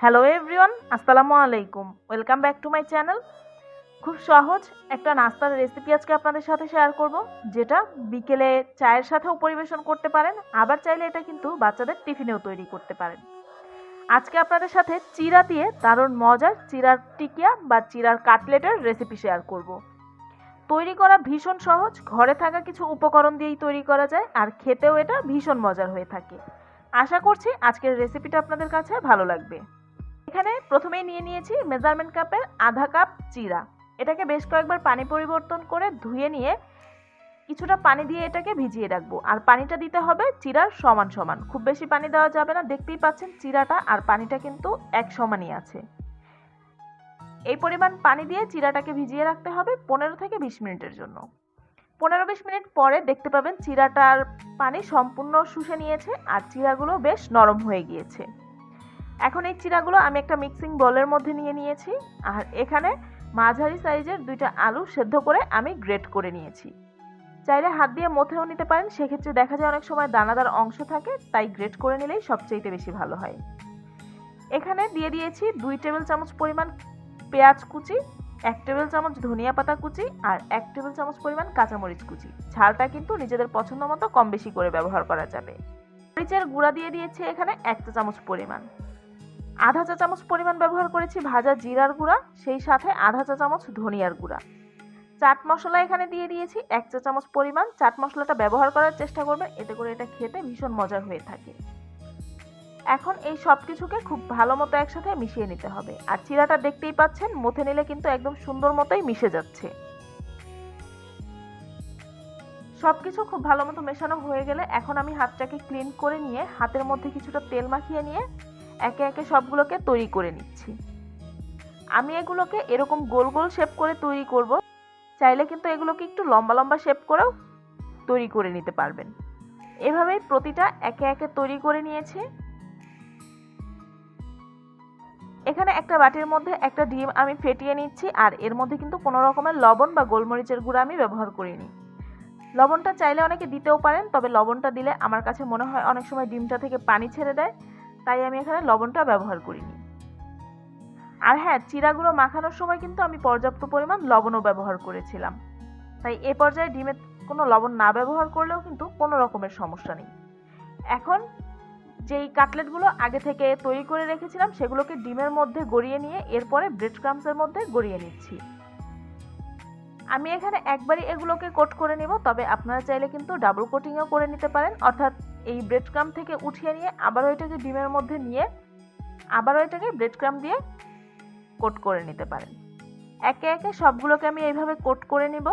Hello everyone, আসসালামু আলাইকুম। Welcome back to my channel. খুব সহজ একটা নাস্তার রেসিপি আজকে আপনাদের সাথে শেয়ার করব, যেটা বিকেলে চায়ের সাথেও পরিবেশন করতে পারেন, আবার চাইলে এটা কিন্তু বাচ্চাদের টিফিনেও তৈরি করতে পারেন। আজকে আপনাদের সাথে চিরা দিয়ে দারুণ মজার চিরার টিকিয়া বা চিরার কাটলেটের রেসিপি শেয়ার করব। তৈরি করা ভীষণ সহজ, ঘরে থাকা কিছু উপকরণ দিয়েই তৈরি করা যায়, আর খেতেও এটা ভীষণ মজার হয়ে থাকে। আশা করছি আজকের রেসিপিটা আপনাদের কাছে ভালো লাগবে। এখানে প্রথমেই নিয়ে নিয়েছি মেজারমেন্ট কাপের আধা কাপ চিরা। এটাকে বেশ কয়েকবার পানি পরিবর্তন করে ধুয়ে নিয়ে কিছুটা পানি দিয়ে এটাকে ভিজিয়ে রাখবো, আর পানিটা দিতে হবে চিরার সমান সমান। খুব বেশি পানি দেওয়া যাবে না, দেখতেই পাচ্ছেন চিরাটা আর পানিটা কিন্তু এক সমানই আছে। এই পরিমাণ পানি দিয়ে চিরাটাকে ভিজিয়ে রাখতে হবে 15 থেকে 20 মিনিটের জন্য। 15-20 মিনিট পরে দেখতে পাবেন চিরাটার পানি সম্পূর্ণ শুষে নিয়েছে আর চিরাগুলো বেশ নরম হয়ে গিয়েছে। এখন এই চিরাগুলো আমি একটা মিক্সিং বোলের মধ্যে নিয়ে নিয়েছি, আর এখানে মাঝারি সাইজের 2টা আলু সেদ্ধ করে আমি গ্রেট করে নিয়েছি। চাইলে হাত দিয়ে মথেও নিতে পারেন, সেক্ষেত্রে দেখা যায় অনেক সময় দানাদার অংশ থাকে, তাই গ্রেট করে নিলেই সবচেয়ে বেশি ভালো হয়। এখানে দিয়ে দিয়েছি 2 টেবিল চামচ পরিমাণ পেঁয়াজ কুচি, 1 টেবিল চামচ ধনিয়া পাতা কুচি, আর 1 টেবিল চামচ পরিমাণ কাঁচামরিচ কুচি। ঝালটা কিন্তু নিজেদের পছন্দ মতো কম বেশি করে ব্যবহার করা যাবে। মরিচের গুঁড়া দিয়ে দিয়েছি এখানে 1 চা চামচ পরিমাণ। আধা চা চামচ পরিমাণ ব্যবহার করেছি ভাজা জিরার গুঁড়া, সেই সাথে আধা চা চামচ ধনিয়ার গুঁড়া। চাট মশলা এখানে দিয়ে দিয়েছি 1 চা চামচ পরিমাণ। চাট মশলাটা ব্যবহার করার চেষ্টা করবেন, এতে করে এটা খেতে ভীষণ মজার হয়ে থাকে। এখন এই সব কিছুকে খুব ভালো মতো একসাথে মিশিয়ে নিতে হবে, আর চিরাটা দেখতেই পাচ্ছেন মথে নিলে কিন্তু একদম সুন্দর মতোই মিশে যাচ্ছে। সবকিছু খুব ভালো মতো মেশানো হয়ে গেলে এখন আমি হাতটাকে ক্লিন করে নিয়ে হাতের মধ্যে কিছুটা তেল মাখিয়ে নিয়ে একে একে সবগুলোকে তৈরি করে নিচ্ছি। আমি এগুলোকে এরকম গোল গোল শেপ করে তৈরি করব, চাইলে কিন্তু এগুলোকে একটু লম্বা লম্বা শেপ করেও তৈরি করে নিতে পারবেন। এভাবেই প্রতিটা একে একে তৈরি করে নিয়েছি। এখানে একটা বাটির মধ্যে একটা ডিম আমি ফেটিয়ে নিচ্ছি, আর এর মধ্যে কিন্তু কোনো রকমের লবণ বা গোলমরিচের গুঁড়া আমি ব্যবহার করিনি। লবণটা চাইলে অনেকে দিতেও পারেন, তবে লবণটা দিলে আমার কাছে মনে হয় অনেক সময় ডিমটা থেকে পানি ছেড়ে দেয়, তাই আমি এখানে লবণটা ব্যবহার করিনি। আর হ্যাঁ, চিরাগুলো মাখানোর সময় কিন্তু আমি পর্যাপ্ত পরিমাণ লবণও ব্যবহার করেছিলাম, তাই এ পর্যায়ে ডিমে কোনো লবণ না ব্যবহার করলেও কিন্তু কোনো রকমের সমস্যা নেই। এখন যেই কাটলেটগুলো আগে থেকে তৈরি করে রেখেছিলাম সেগুলোকে ডিমের মধ্যে গড়িয়ে নিয়ে এরপরে ব্রেড ক্রাম্বসের মধ্যে গড়িয়ে নিচ্ছি। আমি এখানে একবারই এগুলোকে কোট করে নিব, তবে আপনারা চাইলে কিন্তু ডাবল কোটিংও করে নিতে পারেন, অর্থাৎ এই ব্রেড ক্রাম্ব থেকে উঠিয়ে নিয়ে আবারও এটাকে ডিমের মধ্যে নিয়ে আবারও এটাকে ব্রেড ক্রাম্ব দিয়ে কোট করে নিতে পারেন। একে একে সবগুলোকে আমি এইভাবে কোট করে নিব।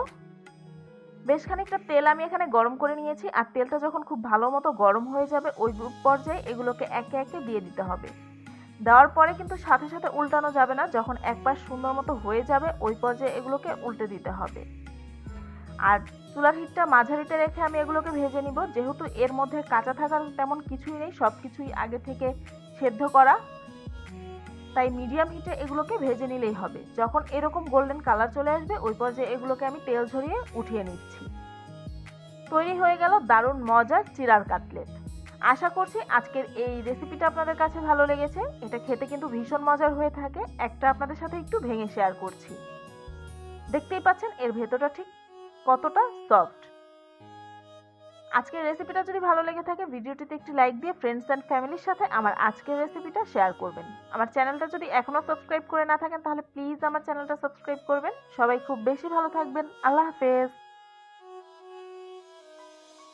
বেশ খানিকটা তেল আমি এখানে গরম করে নিয়েছি, আর তেলটা যখন খুব ভালো মতো গরম হয়ে যাবে ওই পর্যায়ে এগুলোকে একে একে দিয়ে দিতে হবে। দেওয়ার পরে কিন্তু সাথে সাথে উল্টানো যাবে না, যখন এক পাশ সুন্দর মতো হয়ে যাবে ওই পর্যায়ে এগুলোকে উল্টে দিতে হবে। আর চুলার হিটটা মাঝারিতে রেখে আমি এগুলোকে ভেজে নিব, যেহেতু এর মধ্যে কাঁচা থাকার তেমন কিছুই নেই, সব কিছুই আগে থেকে সেদ্ধ করা, তাই মিডিয়াম হিটে এগুলোকে ভেজে নিলেই হবে। যখন এরকম গোল্ডেন কালার চলে আসবে ওই পর্যায়ে এগুলোকে আমি তেল ঝরিয়ে উঠিয়ে নিচ্ছি। তৈরি হয়ে গেল দারুণ মজার চিরার কাটলেট। আশা করছি আজকের এই রেসিপিটা আপনাদের কাছে ভালো লেগেছে। এটা খেতে কিন্তু ভীষণ মজার হয়ে থাকে। একটা আপনাদের সাথে একটু ভেঙে শেয়ার করছি। দেখতেই পাচ্ছেন এর ভেতরটা ঠিক কতটা সফট। আজকের রেসিপিটা যদি ভালো লেগে থাকে ভিডিওটিতে একটি লাইক দিয়ে ফ্রেন্ডস অ্যান্ড ফ্যামিলির সাথে আমার আজকের রেসিপিটা শেয়ার করবেন। আমার চ্যানেলটা যদি এখনো সাবস্ক্রাইব করে না থাকেন তাহলে প্লিজ আমার চ্যানেলটা সাবস্ক্রাইব করবেন। সবাই খুব বেশি ভালো থাকবেন। আল্লাহ হাফেজ।